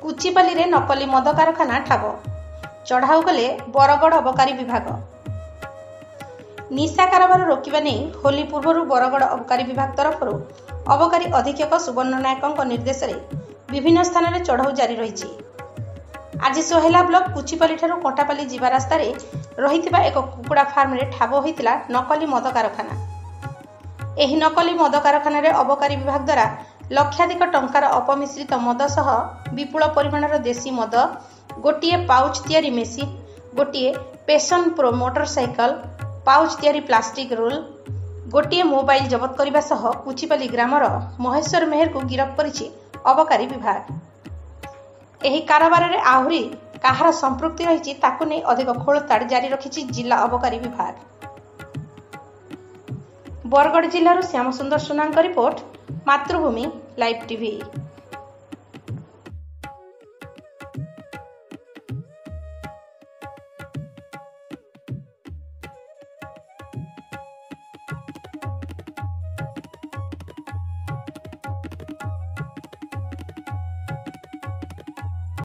कुचिपाली नकली मद कारखाना ठाब चढ़ाऊ कले बरगड़ अबकारी विभाग। निशा कारोबार रोकवा नहीं होली पूर्व बरगड़ अबकारी विभाग तरफ अबकारी अधीक्षक सुवर्ण नायक निर्देश में विभिन्न स्थान में चढ़ाऊ जारी रही। आज सोहेला ब्लॉक कुचिपाली कंटापाली जीवा रास्ता रही एक कुकुड़ा फार्म रे ठाब होता नकली मद कारखाना। एही नकली मद कारखाना रे अबकारी विभाग द्वारा लक्षाधिक टंकार अपमिश्रित मद सह विपुल परिमाणर देशी मद, गोटे पाउच तैयारी मेसीन, गोटे पैशन प्रो मोटरसाइकल, पाउच तैयारी प्लास्टिक रोल, गोटे मोबाइल जबत करने सह कुचिपाली ग्रामर महेश्वर मेहर को गिरफ्त करिछि अबकारी विभाग। एही कारोबार रे आहुरी कहार संपृक्ति रही ताकू नहीं अधिक खोलताड़ जारी रखिछि जिला अबकारी विभाग। बरगड़ जिल्लारू श्याम सुंदर सुनांक रिपोर्ट, मातृभूमि लाइव टीवी।